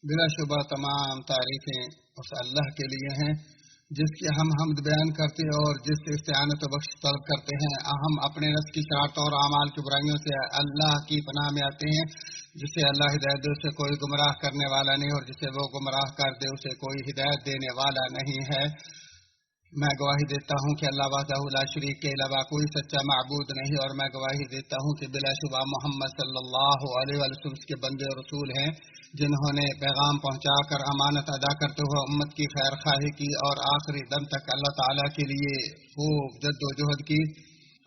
بلا شبہ تمام تعریفیں اس اللہ کے لیے ہیں جس کی ہم حمد بیان کرتے ہیں اور جس سے استعانت و بخش طلب کرتے ہیں. ہم اپنے نفس کی شرارتوں اور اعمال کی برائیوں سے اللہ کی پناہ میں آتے ہیں. جسے اللہ ہدایت دے اسے کوئی گمراہ کرنے والا نہیں، اور جسے وہ گمراہ کر دے اسے کوئی ہدایت دینے والا نہیں ہے. میں گواہی دیتا ہوں کہ اللہ وحدہ لا شریک کے علاوہ کوئی سچا معبود نہیں، اور میں گواہی دیتا ہوں کہ بلا شبہ محمد صلی اللہ علیہ وسلم کے بندے اور رسول ہیں، جنہوں نے پیغام پہنچا کر امانت ادا کرتے ہوئے امت کی خیر خواہی کی اور آخری دم تک اللہ تعالیٰ کے لیے خوب جد و جہد کی.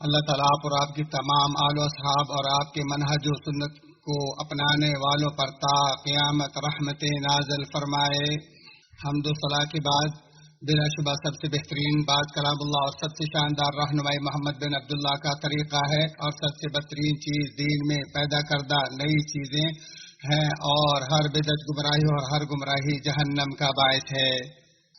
اللہ تعالیٰ آپ اور آپ کی تمام آل و اصحاب اور آپ کے منہج و سنت کو اپنانے والوں پر تا قیامت رحمتیں نازل فرمائے. حمد و ثنا کے بعد بلا شبہ سب سے بہترین بات کلام اللہ اور سب سے شاندار رہنمائی محمد بن عبداللہ کا طریقہ ہے، اور سب سے بدترین چیز دین میں پیدا کردہ نئی چیزیں ہیں، اور ہر بدعت گمراہی اور ہر گمراہی جہنم کا باعث ہے.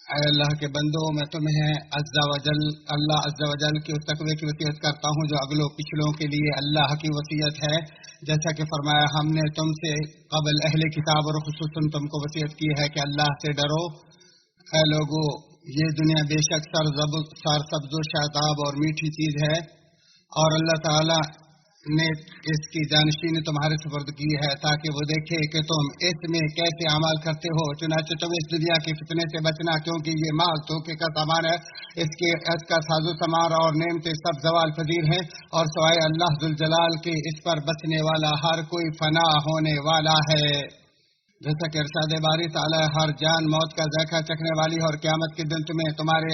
اے اللہ کے بندوں، میں تمہیں اللہ عز و جل کے اس تقوی کی وصیت کرتا ہوں جو اگلوں پچھلوں کے لیے اللہ کی وصیت ہے. جیسا کہ فرمایا ہم نے تم سے قبل اہل کتاب اور خصوصاً تم کو وصیت کی ہے کہ اللہ سے ڈرو. اے لوگو، یہ دنیا بے شک سرسبز و شاداب اور میٹھی چیز ہے، اور اللہ تعالیٰ نے اس کی جانشینی تمہارے سپرد کی ہے تاکہ وہ دیکھے کہ تم اس میں کیسے عمل کرتے ہو. چنانچہ تم اس دنیا کے فتنے سے بچنا، کیونکہ یہ مال دھوکے کا سامان ہے. اس کا ساز و سامان اور نعمتیں سب زوال پذیر ہیں، اور سوائے اللہ ذوالجلال کے اس پر بچنے والا ہر کوئی فنا ہونے والا ہے. جیسا کہ ارشاد باری تعالیٰ ہر جان موت کا ذائقہ چکھنے والی ہے، اور قیامت کے دن تمہیں تمہارے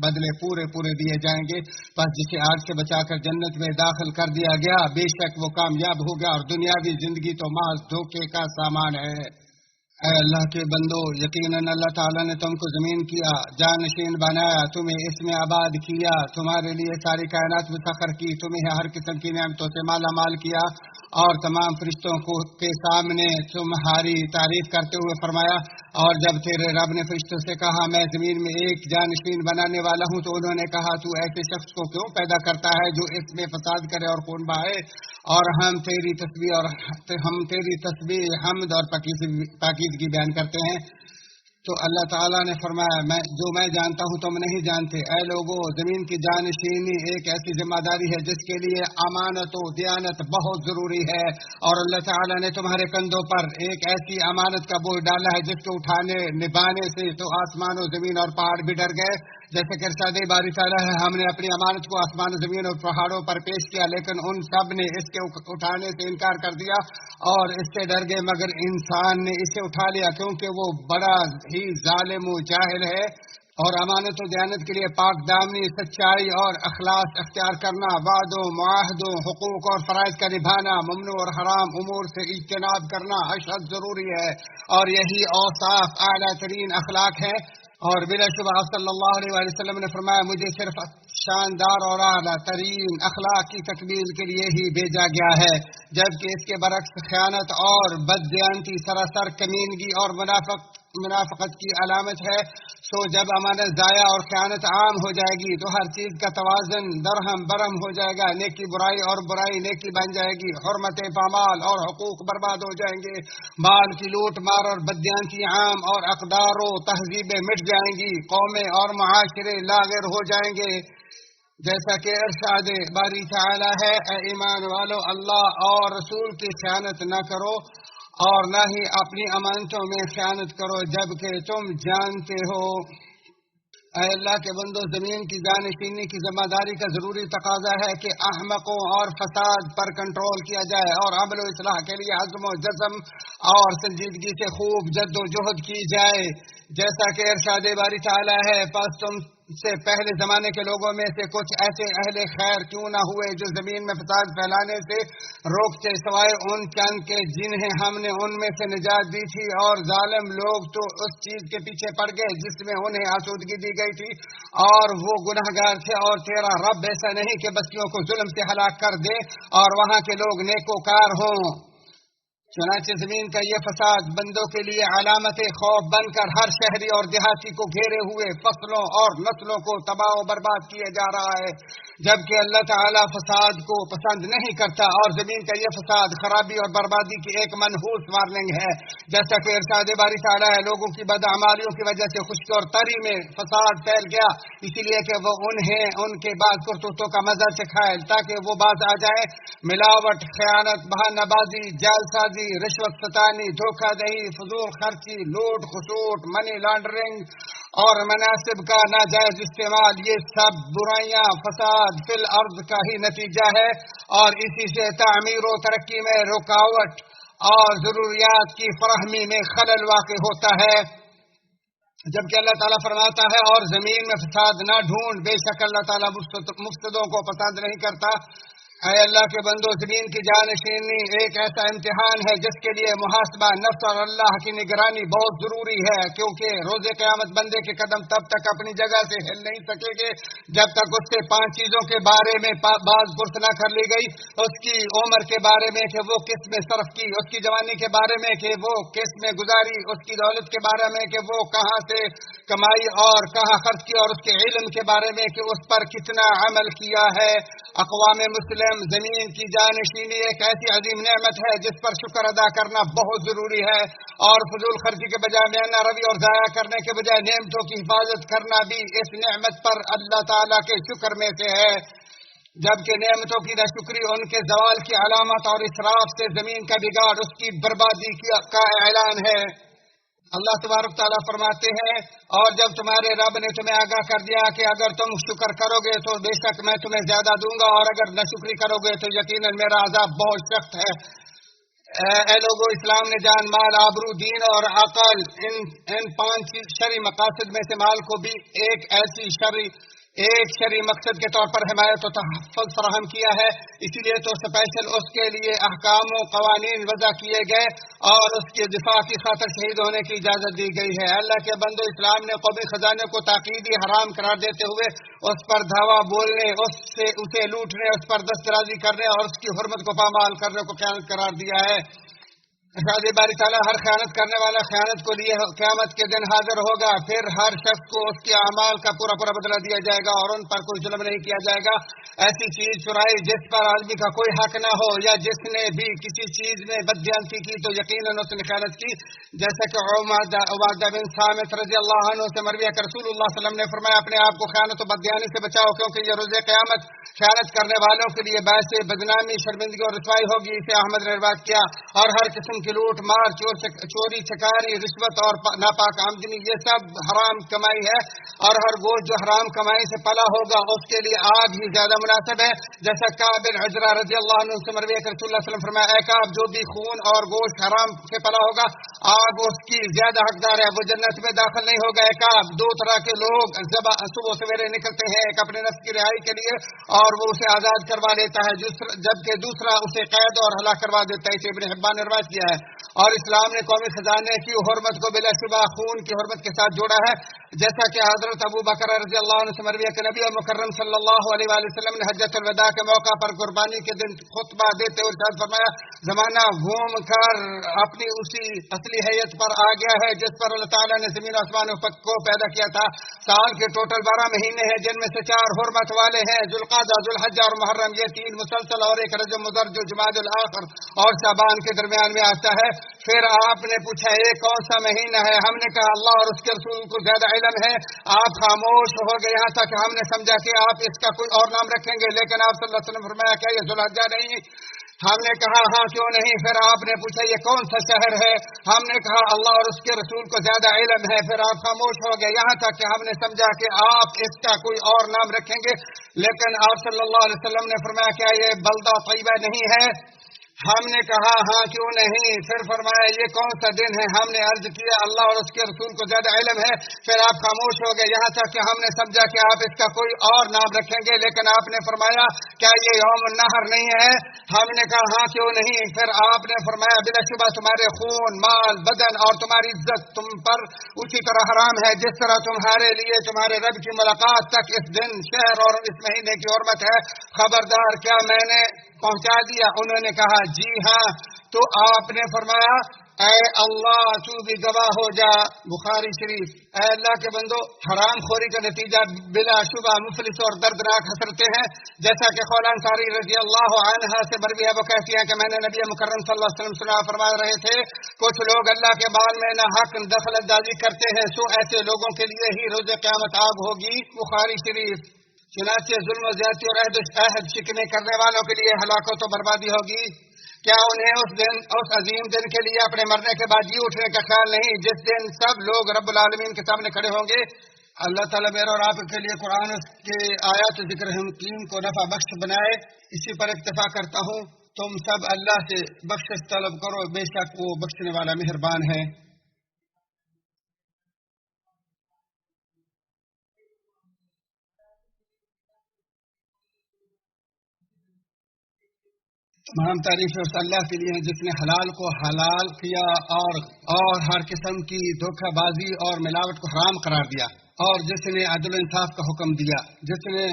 بدلے پورے دیے جائیں گے. بس جسے آگ سے بچا کر جنت میں داخل کر دیا گیا، بے شک وہ کامیاب ہو گیا، اور دنیاوی زندگی تو محض دھوکے کا سامان ہے. اے اللہ کے بندو، یقیناً اللہ تعالیٰ نے تم کو زمین کیا جانشین بنایا، تمہیں اس میں آباد کیا، تمہارے لیے ساری کائنات مسخر کی، تمہیں ہر قسم کی نعمتوں سے مالا مال کیا، اور تمام فرشتوں کے سامنے تمہاری تعریف کرتے ہوئے فرمایا. اور جب تیرے رب نے فرشتوں سے کہا میں زمین میں ایک جانشین بنانے والا ہوں، تو انہوں نے کہا تو ایسے شخص کو کیوں پیدا کرتا ہے جو اس میں فساد کرے اور خون بہائے، اور ہم تیری تسبیح حمد اور پاکیزگی بیان کرتے ہیں. تو اللہ تعالیٰ نے فرمایا میں جانتا ہوں تم نہیں جانتے. اے لوگو، زمین کی جانشینی ایک ایسی ذمہ داری ہے جس کے لیے امانت و دیانت بہت ضروری ہے، اور اللہ تعالیٰ نے تمہارے کندھوں پر ایک ایسی امانت کا بوجھ ڈالا ہے جس کو اٹھانے نبھانے سے تو آسمان و زمین اور پہاڑ بھی ڈر گئے. جیسے کہ ارشاد باری تعالیٰ ہے ہم نے اپنی امانت کو آسمان و زمین اور پہاڑوں پر پیش کیا، لیکن ان سب نے اس کے اٹھانے سے انکار کر دیا اور اس سے ڈر گئے، مگر انسان نے اسے اٹھا لیا کیونکہ وہ بڑا ہی ظالم و جاہل ہے. اور امانت و دیانت کے لیے پاک دامنی، سچائی اور اخلاص اختیار کرنا، وعدوں معاہدوں حقوق اور فرائض کا نبھانا، ممنوع اور حرام امور سے اجتناب کرنا اشد ضروری ہے، اور یہی اوصاف اعلیٰ ترین اخلاق ہے. اور بلا شبہ صلی اللہ علیہ وسلم نے فرمایا مجھے صرف شاندار اور اعلیٰ ترین اخلاق کی تکمیل کے لیے ہی بھیجا گیا ہے، جبکہ اس کے برعکس خیانت اور بددیانتی سراسر کمینگی اور منافقت کی علامت ہے. سو جب امانت ضائع اور خیانت عام ہو جائے گی تو ہر چیز کا توازن درہم برہم ہو جائے گا، نیکی برائی اور برائی نیکی بن جائے گی، حرمت پامال اور حقوق برباد ہو جائیں گے، مال کی لوٹ مار اور بددیانتی عام اور اقدار و تہذیبیں مٹ جائیں گی، قومیں اور معاشرے لاغر ہو جائیں گے. جیسا کہ ارشاد باری تعالی ہے اے ایمان والو، اللہ اور رسول کی خیانت نہ کرو، اور نہ ہی اپنی امانتوں میں خیانت کرو جبکہ تم جانتے ہو. اے اللہ کے بندو، زمین کی جانشینی کی ذمہ داری کا ضروری تقاضا ہے کہ احمقوں اور فساد پر کنٹرول کیا جائے، اور عمل و اصلاح کے لیے عزم و جزم اور سنجیدگی سے خوب جد و جہد کی جائے. جیسا کہ ارشاد باری تعالی ہے پس تم سے پہلے زمانے کے لوگوں میں سے کچھ ایسے اہل خیر کیوں نہ ہوئے جو زمین میں فساد پھیلانے سے روکتے، سوائے ان چند کے جنہیں ہم نے ان میں سے نجات دی تھی، اور ظالم لوگ تو اس چیز کے پیچھے پڑ گئے جس میں انہیں آسودگی دی گئی تھی، اور وہ گنہگار تھے. اور تیرا رب ایسا نہیں کہ بستیوں کو ظلم سے ہلاک کر دے اور وہاں کے لوگ نیکوکار ہوں. چنانچہ زمین کا یہ فساد بندوں کے لیے علامت خوف بن کر ہر شہری اور دیہاتی کو گھیرے ہوئے فصلوں اور نسلوں کو تباہ و برباد کیے جا رہا ہے، جبکہ اللہ تعالیٰ فساد کو پسند نہیں کرتا، اور زمین کا یہ فساد خرابی اور بربادی کی ایک منحوس وارننگ ہے، جیسا کہ ارشاد باری تعالیٰ ہے، لوگوں کی بدعمالیوں کی وجہ سے خشکی اور تری میں فساد پھیل گیا، اسی لیے کہ وہ انہیں ان کے بعض کرتوتوں کا مزہ چکھائے تاکہ وہ باز آ جائے۔ ملاوٹ، خیانت، بہانہ بازی، جعل سازی، رشوت ستانی، دھوکہ دہی، فضول خرچی، لوٹ خسوٹ، منی لانڈرنگ اور مناصب کا ناجائز استعمال، یہ سب برائیاں فساد فی الارض کا ہی نتیجہ ہے، اور اسی سے تعمیر و ترقی میں رکاوٹ اور ضروریات کی فراہمی میں خلل واقع ہوتا ہے۔ جبکہ اللہ تعالیٰ فرماتا ہے، اور زمین میں فساد نہ ڈھونڈ، بے شک اللہ تعالیٰ مفسدوں کو پسند نہیں کرتا۔ اے اللہ کے بندو، زمین کی جانشینی ایک ایسا امتحان ہے جس کے لیے محاسبہ نفس اور اللہ کی نگرانی بہت ضروری ہے، کیونکہ روز قیامت بندے کے قدم تب تک اپنی جگہ سے ہل نہیں سکے گے جب تک اس سے 5 چیزوں کے بارے میں باز پرس نہ کر لی گئی، اس کی عمر کے بارے میں کہ وہ کس میں صرف کی، اس کی جوانی کے بارے میں کہ وہ کس میں گزاری، اس کی دولت کے بارے میں کہ وہ کہاں سے کمائی اور کہاں خرچ کی، اور اس کے علم کے بارے میں کہ اس پر کتنا عمل کیا ہے۔ اقوام مسلم، زمین کی جانشینی ایک ایسی عظیم نعمت ہے جس پر شکر ادا کرنا بہت ضروری ہے، اور فضول خرچی کے بجائے میانہ روی اور ضائع کرنے کے بجائے نعمتوں کی حفاظت کرنا بھی اس نعمت پر اللہ تعالیٰ کے شکر میں سے ہے، جبکہ نعمتوں کی ناشکری ان کے زوال کی علامت اور اسراف سے زمین کا بگاڑ اس کی بربادی کا اعلان ہے۔ اللہ تبارک تعالیٰ فرماتے ہیں، اور جب تمہارے رب نے تمہیں آگاہ کر دیا کہ اگر تم شکر کرو گے تو بے شک میں تمہیں زیادہ دوں گا، اور اگر ناشکری کرو گے تو یقیناً میرا عذاب بہت سخت ہے۔ اے لوگوں، اسلام نے جان، مال، آبرو، دین اور عقل، ان 5 شرعی مقاصد میں سے مال کو بھی ایک شرعی مقصد کے طور پر حمایت و تحفظ فراہم کیا ہے، اسی لیے تو اسپیشل اس کے لیے احکام و قوانین وضع کیے گئے اور اس کے دفاع کی خاطر شہید ہونے کی اجازت دی گئی ہے۔ اللہ کے بندو، اسلام نے قومی خزانے کو تاکیدی حرام قرار دیتے ہوئے اس پر دھاوا بولنے، اسے لوٹنے، اس پر دسترازی کرنے اور اس کی حرمت کو پامال کرنے کو خیانت قرار دیا ہے۔ ارشاد باری تعالیٰ، ہر خیانت کرنے والا خیانت کو لیے قیامت کے دن حاضر ہوگا، پھر ہر شخص کو اس کے اعمال کا پورا بدلہ دیا جائے گا اور ان پر کوئی ظلم نہیں کیا جائے گا۔ ایسی چیز چرائی جس پر آدمی کا کوئی حق نہ ہو، یا جس نے بھی کسی چیز میں بددیانتی کی تو یقیناً اس نے خیانت کی، جیسا کہ عبادہ بن صامت رضی اللہ عنہ سے مروی ہے کہ رسول اللہ صلی اللہ علیہ وسلم نے فرمایا، اپنے آپ کو خیانت و بددیانی سے بچاؤ، کیونکہ یہ روز قیامت خیانت کرنے والوں کے لیے باعث بدنامی، شرمندگی اور رسوائی ہوگی۔ اسے احمد نے روایت کیا۔ اور ہر قسم کی لوٹ مار، چوری چکاری، رشوت اور ناپاک آمدنی، یہ سب حرام کمائی ہے، اور ہر گوشت جو حرام کمائی سے پلا ہوگا اس کے لیے آگ ہی زیادہ مناسب ہے، جیسا کعب بن عجرہ رضی اللہ عنہ سے مروی ہے کہ رسول اللہ صلی اللہ علیہ وسلم فرمایا، اے کعب، جو بھی خون اور گوشت حرام سے پلا ہوگا آگ اس کی زیادہ حقدار ہے، وہ جنت میں داخل نہیں ہوگا۔ اے کعب، 2 طرح کے لوگ صبح سویرے نکلتے ہیں، ایک اپنے نفس کی رہائی کے لیے اور وہ اسے آزاد کروا لیتا ہے، جبکہ دوسرا اسے قید اور ہلاک کروا دیتا ہے، اسے ابن حبان نے روایت کیا ہے۔ اور اسلام نے قومی خزانے کی حرمت کو بلا شبہ خون کی حرمت کے ساتھ جوڑا ہے، جیسا کہ حضرت ابو بکر رضی اللہ عنہ سے مروی ہے کہ نبی مکرم صلی اللہ علیہ وآلہ وسلم نے حجۃ الوداع کے موقع پر قربانی کے دن خطبہ دیتے ہوئے ارشاد فرمایا، زمانہ گھوم کر اپنی اسی اصلی حیت پر آ گیا ہے جس پر اللہ تعالیٰ نے زمین آسمان کو پیدا کیا تھا۔ سال کے ٹوٹل 12 مہینے ہیں، جن میں سے 4 حرمت والے ہیں، ذوالقعدہ، ذوالحجہ اور محرم، یہ 3 مسلسل، اور ایک رجب مضر جو جمادی الاخر اور شعبان کے درمیان میں آتا ہے۔ پھر آپ نے پوچھا، یہ کون سا مہینہ ہے؟ ہم نے کہا اللہ اور اس کے رسول کو زیادہ علم ہے۔ آپ خاموش ہو گئے، یہاں تک ہم نے سمجھا کہ آپ اس کا کوئی اور نام رکھیں گے، لیکن آپ صلی اللہ علیہ وسلم فرمایا، کیا یہ ذوالحجہ نہیں؟ ہم نے کہا ہاں، کیوں نہیں؟ پھر آپ نے پوچھا، یہ کون سا شہر ہے؟ ہم نے کہا اللہ اور اس کے رسول کو زیادہ علم ہے۔ پھر آپ خاموش ہو گئے، یہاں تک کہ ہم نے سمجھا کہ آپ اس کا کوئی اور نام رکھیں گے، لیکن آپ صلی اللہ علیہ وسلم نے فرمایا، کیا یہ بلدہ طیبہ نہیں ہے؟ ہم نے کہا ہاں، کیوں نہیں؟ پھر فرمایا، یہ کون سا دن ہے؟ ہم نے عرض کیا اللہ اور اس کے رسول کو زیادہ علم ہے۔ پھر آپ خاموش ہو گئے، یہاں تک کہ ہم نے سمجھا کہ آپ اس کا کوئی اور نام رکھیں گے، لیکن آپ نے فرمایا، کیا یہ یوم النحر نہیں ہے؟ ہم نے کہا ہاں، کیوں نہیں؟ پھر آپ نے فرمایا، بلا شبہ تمہارے خون، مال، بدن اور تمہاری عزت تم پر اسی طرح حرام ہے جس طرح تمہارے لیے تمہارے رب کی ملاقات تک اس دن، شہر اور اس مہینے کی حرمت ہے۔ خبردار، کیا میں نے پہنچا دیا؟ انہوں نے کہا جی ہاں۔ تو آپ نے فرمایا اے اللہ تو بھی گواہ ہو جا، بخاری شریف، اے اللہ کے بندو، حرام خوری کا نتیجہ بلا شبہ مفلس اور دردناک حسرتیں ہیں، جیسا کہ خولان ساری رضی اللہ عنہا سے مروی ہے، وہ کہتی ہیں کہ میں نے نبی مکرم صلی اللہ علیہ وسلم سنا فرما رہے تھے، کچھ لوگ اللہ کے بال میں نہ حق دخل اندازی کرتے ہیں، سو ایسے لوگوں کے لیے ہی روز قیامت آگ ہوگی، بخاری شریف۔ چنانچہ ظلم و زیادتی اور عہد شکنے کرنے والوں کے لیے ہلاکت و بربادی ہوگی۔ کیا انہیں اس عظیم دن کے لیے اپنے مرنے کے بعد جی اٹھنے کا خیال نہیں، جس دن سب لوگ رب العالمین کے سامنے کھڑے ہوں گے؟ اللہ تعالیٰ میرے اور آپ کے لیے قرآن کے آیات ذکر حکیم کو نفع بخش بنائے۔ اسی پر اکتفا کرتا ہوں، تم سب اللہ سے بخشش طلب کرو، بے شک وہ بخشنے والا مہربان ہے۔ تمام تعریفیں اس اللہ کے لیے ہیں جس نے حلال کو حلال کیا اور ہر قسم کی دھوکہ بازی اور ملاوٹ کو حرام قرار دیا، اور جس نے عدل و انصاف کا حکم دیا، جس نے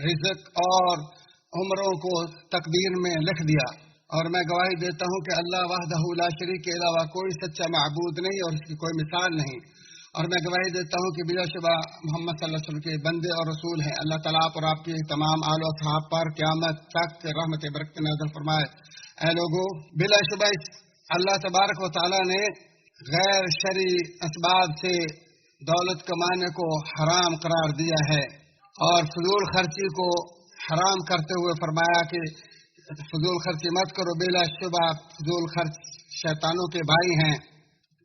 رزق اور عمروں کو تقدیر میں لکھ دیا، اور میں گواہی دیتا ہوں کہ اللہ وحدہ لا شریک کے علاوہ کوئی سچا معبود نہیں اور اس کی کوئی مثال نہیں، اور میں گواہی دیتا ہوں کہ بلا شبہ محمد صلی اللہ علیہ وسلم کے بندے اور رسول ہیں۔ اللہ تعالیٰ آپ اور آپ کے تمام آل و اصحاب پر قیامت تک رحمت برکت نازل فرمائے۔ اے لوگو، بلا شبہ اللہ تبارک و تعالیٰ نے غیر شرعی اسباب سے دولت کمانے کو حرام قرار دیا ہے، اور فضول خرچی کو حرام کرتے ہوئے فرمایا کہ فضول خرچی مت کرو، بلا شبہ فضول خرچ شیطانوں کے بھائی ہیں،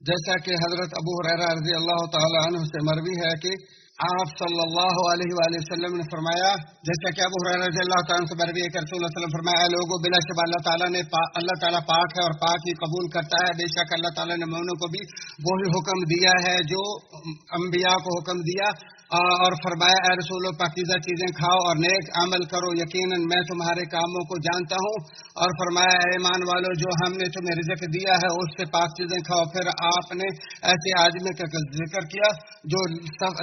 جیسا کہ حضرت ابو ہریرہ رضی اللہ تعالی عنہ سے مروی ہے کہ آپ صلی اللہ علیہ وآلہ وسلم نے فرمایا، جیسا کہ ابو ہریرہ رضی اللہ تعالیٰ عنہ سے مروی ہے کہ رسول اللہ صلی اللہ علیہ وسلم فرمایا، اے لوگوں، بلا شبہ اللہ تعالیٰ پاک ہے اور پاک ہی قبول کرتا ہے، بے شک اللہ تعالیٰ نے مومنوں کو بھی وہی حکم دیا ہے جو انبیاء کو حکم دیا، اور فرمایا اے رسولو، پاکیزہ چیزیں کھاؤ اور نیک عمل کرو، یقیناً میں تمہارے کاموں کو جانتا ہوں، اور فرمایا اے ایمان والو، جو ہم نے تمہیں رزق دیا ہے اس سے پاک چیزیں کھاؤ۔ پھر آپ نے ایسے آدمی کا ذکر کیا جو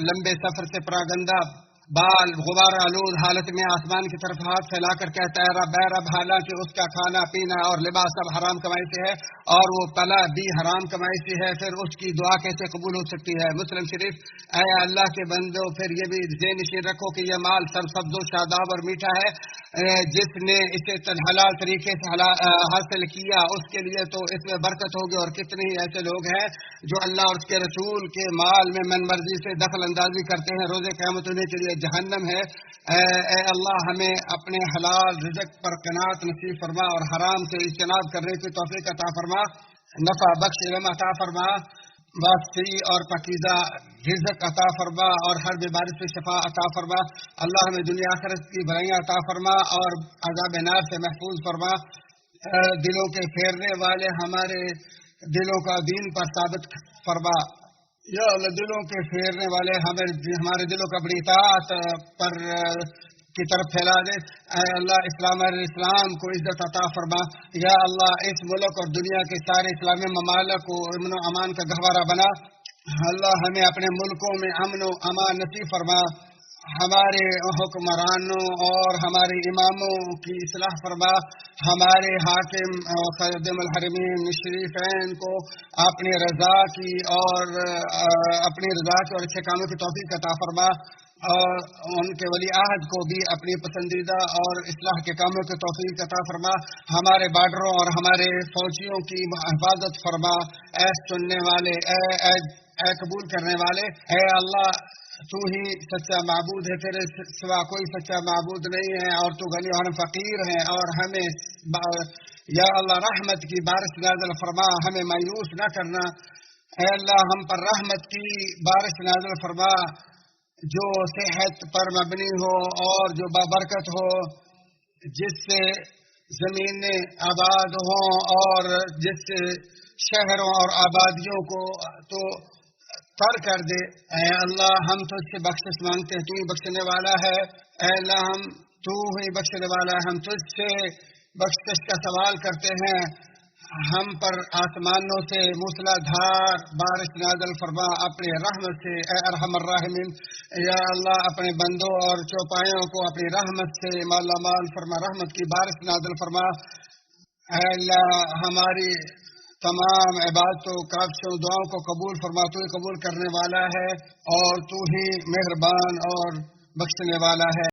لمبے سفر سے پراگندہ بال غبار آلود حالت میں آسمان کی طرف ہاتھ پھیلا کر کہتا ہے رب اے رب، حالانکہ اس کا کھانا پینا اور لباس سب حرام کمائی سے ہے اور وہ پلا بھی حرام کمائی سے ہے، پھر اس کی دعا کیسے قبول ہو سکتی ہے؟ مسلم شریف۔ اے اللہ کے بندو، پھر یہ بھی ذہن نشین رکھو کہ یہ مال سرسبز و شاداب اور میٹھا ہے، جس نے اسے حلال طریقے سے حاصل کیا اس کے لیے تو اس میں برکت ہوگی، اور کتنے ہی ایسے لوگ ہیں جو اللہ اور اس کے رسول کے مال میں من مرضی سے دخل اندازی کرتے ہیں، روز قیامت انہیں کے لیے جہنم ہے۔ اے اللہ، ہمیں اپنے حلال رزق پر قناعت نصیب فرما اور حرام سے اجتناب کرنے کی توفیق عطا فرما، نفع بخش علم عطا فرما، واسطی اور پاکیزہ رزق عطا فرما، اور ہر بیماری سے شفا عطا فرما۔ اللہ ہمیں دنیا آخرت کی بھلائیاں عطا فرما اور عذاب نار سے محفوظ فرما۔ دلوں کے پھیرنے والے ہمارے دلوں کا دین پر ثابت فرما۔ یا اللہ، دلوں کے پھیرنے والے ہمارے دلوں کا بڑی اطاعت پر کی طرف پھیلا دے۔ اے اللہ، اسلام اور اسلام کو عزت عطا فرما۔ یا اللہ، اس ملک اور دنیا کے سارے اسلامی ممالک کو امن و امان کا گہوارہ بنا۔ اللہ، ہمیں اپنے ملکوں میں امن و امان نصیب فرما، ہمارے حکمرانوں اور ہمارے اماموں کی اصلاح فرما، ہمارے حاکم خادم الحرمین شریفین کو اپنی رضا کی اور اچھے کاموں کی توفیق عطا فرما، اور ان کے ولی عہد کو بھی اپنی پسندیدہ اور اصلاح کے کاموں کی توفیق عطا فرما، ہمارے بارڈروں اور ہمارے فوجیوں کی حفاظت فرما۔ اے سننے والے، اے قبول کرنے والے، اے اللہ، تو ہی سچا معبود ہے، تیرے سوا کوئی سچا معبود نہیں ہے، اور تو غنی اور ہم فقیر ہیں، اور ہمیں یا اللہ رحمت کی بارش نازل فرما، ہمیں مایوس نہ کرنا۔ اے اللہ، ہم پر رحمت کی بارش نازل فرما جو صحت پر مبنی ہو اور جو بابرکت ہو، جس سے زمینیں آباد ہوں اور جس سے شہروں اور آبادیوں کو تو تر کر دے۔ اے اللہ، ہم تجھ سے بخشش مانگتے ہیں، تو ہی بخشنے والا ہے۔ اے اللہ، تو ہی بخشنے والا ہے، ہم تجھ سے بخشش کا سوال کرتے ہیں، ہم پر آسمانوں سے موسلا دھار بارش نازل فرما اپنی رحمت سے، اے ارحم الراحمین۔ یا اللہ، اپنے بندوں اور چوپایوں کو اپنی رحمت سے مالا مال فرما، رحمت کی بارش نازل فرما۔ اے اللہ ہماری تمام عبادتوں کاوشوں دعاؤں کو قبول فرما، تو ہی قبول کرنے والا ہے اور تو ہی مہربان اور بخشنے والا ہے۔